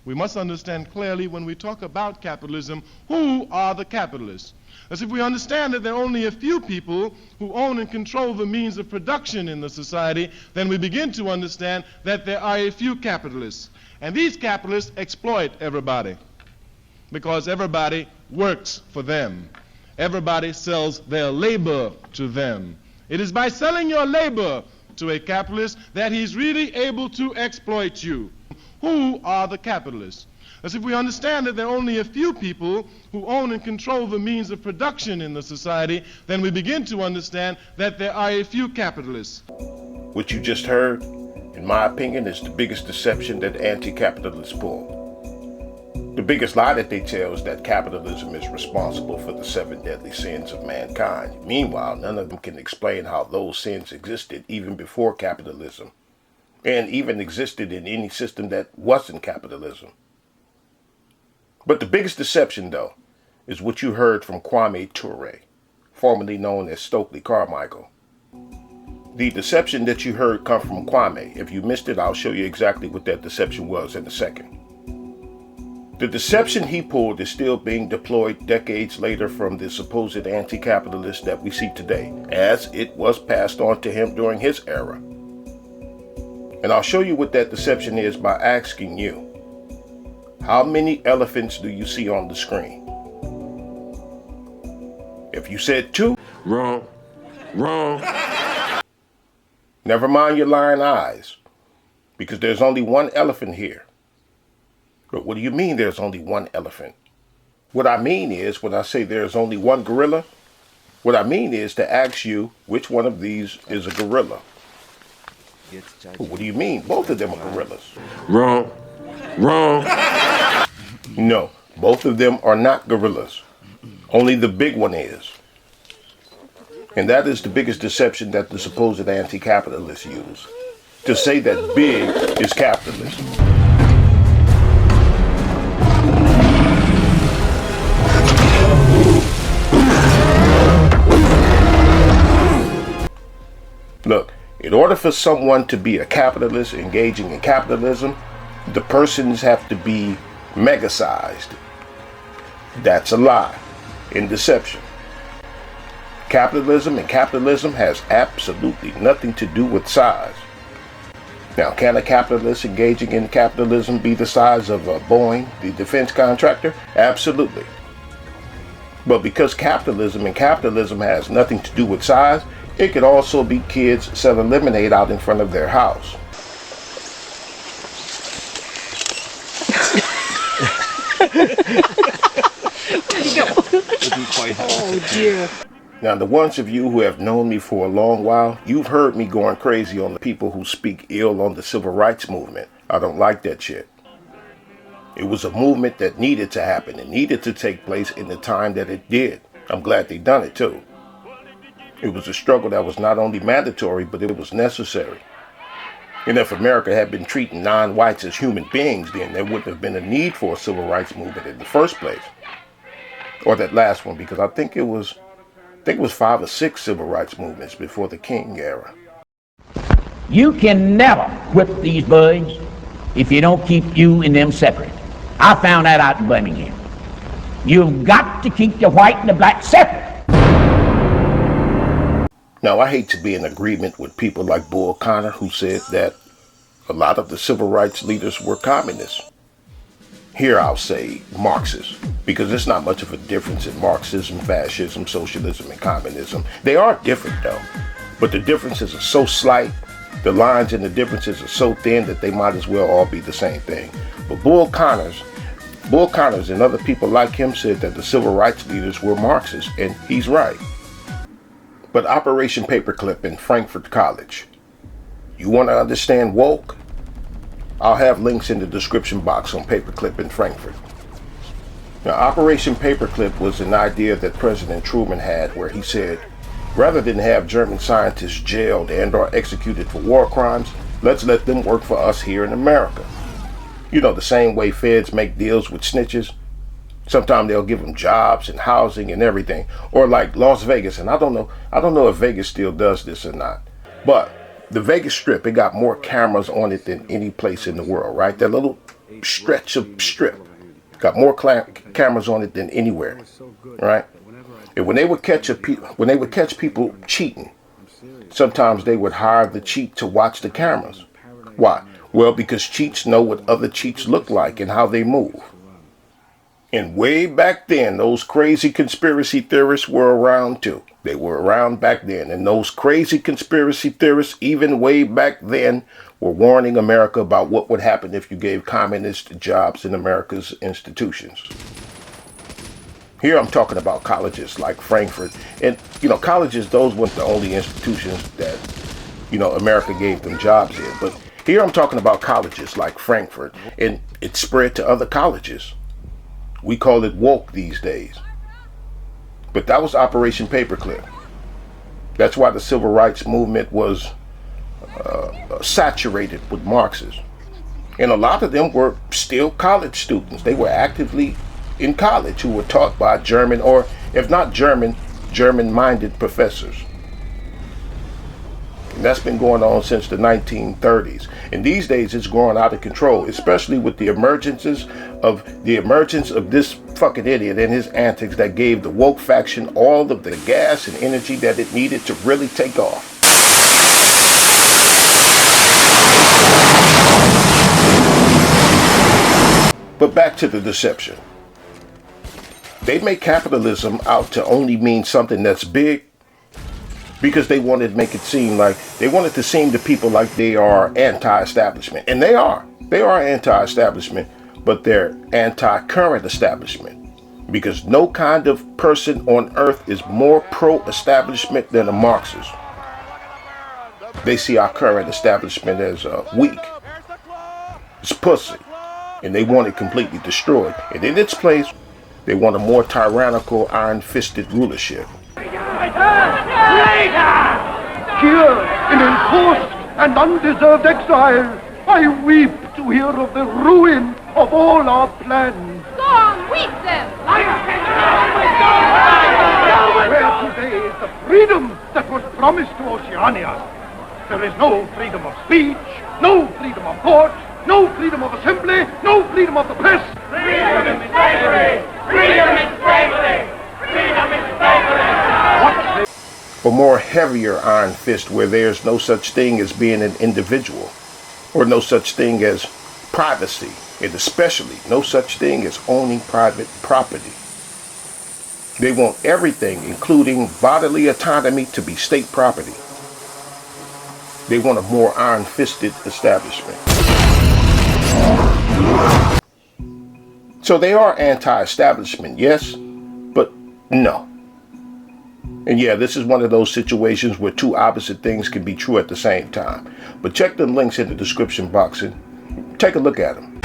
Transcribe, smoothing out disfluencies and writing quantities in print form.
We must understand clearly when we talk about capitalism, who are the capitalists? As if we understand that there are only a few people who own and control the means of production in the society, then we begin to understand that there are a few capitalists. And these capitalists exploit everybody because everybody works for them. Everybody sells their labor to them. It is by selling your labor to a capitalist that he's really able to exploit you. Who are the capitalists? As if we understand that there are only a few people who own and control the means of production in the society, then we begin to understand that there are a few capitalists. What you just heard, in my opinion, is the biggest deception that anti-capitalists pull. The biggest lie that they tell is that capitalism is responsible for the 7 deadly sins of mankind. Meanwhile, none of them can explain how those sins existed even before capitalism, and even existed in any system that wasn't capitalism. But the biggest deception, though, is what you heard from Kwame Ture, formerly known as Stokely Carmichael. The deception that you heard come from Kwame. If you missed it, I'll show you exactly what that deception was in a second. The deception he pulled is still being deployed decades later from the supposed anti-capitalist that we see today, as it was passed on to him during his era. And I'll show you what that deception is by asking you, how many elephants do you see on the screen? If you said 2, Wrong. never mind your lying eyes, because there's only one elephant here. But what do you mean there's only one elephant? What I mean is, when I say there's only one gorilla, what I mean is to ask you which one of these is a gorilla. Well, what do you mean? Both of them are gorillas. Wrong. No, both of them are not gorillas. Only the big one is. And that is the biggest deception that the supposed anti-capitalists use, to say that big is capitalism. Look, in order for someone to be a capitalist engaging in capitalism, the persons have to be mega-sized. That's a lie and deception. Capitalism has absolutely nothing to do with size. Now, can a capitalist engaging in capitalism be the size of Boeing, the defense contractor? Absolutely. But because capitalism has nothing to do with size, it could also be kids selling lemonade out in front of their house. Oh dear. Now, the ones of you who have known me for a long while, you've heard me going crazy on the people who speak ill on the civil rights movement. I don't like that shit. It was a movement that needed to happen. It needed to take place in the time that it did. I'm glad they done it too. It was a struggle that was not only mandatory, but it was necessary. And if America had been treating non-whites as human beings, then there wouldn't have been a need for a civil rights movement in the first place. Or that last one, because I think it was 5 or 6 civil rights movements before the King era. You can never whip these birds if you don't keep you and them separate. I found that out in Birmingham. You've got to keep the white and the black separate. Now, I hate to be in agreement with people like Bull Connor, who said that a lot of the civil rights leaders were communists. Here I'll say Marxists, because there's not much of a difference in Marxism, fascism, socialism, and communism. They are different, though, but the differences are so slight, the lines and the differences are so thin that they might as well all be the same thing. But Bull Connors and other people like him said that the civil rights leaders were Marxists, and he's right. But Operation Paperclip in Frankfurt College. You want to understand woke? I'll have links in the description box on Paperclip in Frankfurt. Now, Operation Paperclip was an idea that President Truman had where he said, rather than have German scientists jailed and or executed for war crimes, let's let them work for us here in America. You know, the same way feds make deals with snitches. Sometimes they'll give them jobs and housing and everything. Or like Las Vegas, and I don't know if Vegas still does this or not. But the Vegas Strip, it got more cameras on it than any place in the world, right? That little stretch of strip. Got more cameras on it than anywhere, right? And when they would catch people cheating, sometimes they would hire the cheat to watch the cameras. Why? Well, because cheats know what other cheats look like and how they move. And way back then, those crazy conspiracy theorists were around too. They were around back then. And those crazy conspiracy theorists, even way back then, were warning America about what would happen if you gave communist jobs in America's institutions. Here I'm talking about colleges like Frankfurt. And, colleges, those weren't the only institutions that, America gave them jobs in. But here I'm talking about colleges like Frankfurt. And it spread to other colleges. We call it woke these days. But that was Operation Paperclip. That's why the civil rights movement was saturated with Marxists. And a lot of them were still college students. They were actively in college who were taught by German, or if not German, German-minded professors. And that's been going on since the 1930s. And these days it's growing out of control, especially with the emergence of this fucking idiot and his antics that gave the woke faction all of the gas and energy that it needed to really take off. But back to the deception. They make capitalism out to only mean something that's big because they wanted to make it seem like, they wanted to seem to people like they are anti-establishment. And they are. They are anti-establishment, but they're anti-current establishment. Because no kind of person on earth is more pro-establishment than a Marxist. They see our current establishment as weak. It's pussy. And they want it completely destroyed. And in its place, they want a more tyrannical, iron-fisted rulership. Here, in enforced and undeserved exile, I weep to hear of the ruin of all our plans. Go on, weep them! Where today is the freedom that was promised to Oceania? There is no freedom of speech, no freedom of thought, no freedom of assembly, no freedom of the press. Freedom is slavery! Freedom is slavery! Freedom is slavery! A more heavier iron fist where there's no such thing as being an individual, or no such thing as privacy, and especially no such thing as owning private property. They want everything, including bodily autonomy, to be state property. They want a more iron-fisted establishment. So they are anti-establishment, yes, but no. And yeah, this is one of those situations where two opposite things can be true at the same time. But check the links in the description box and take a look at them.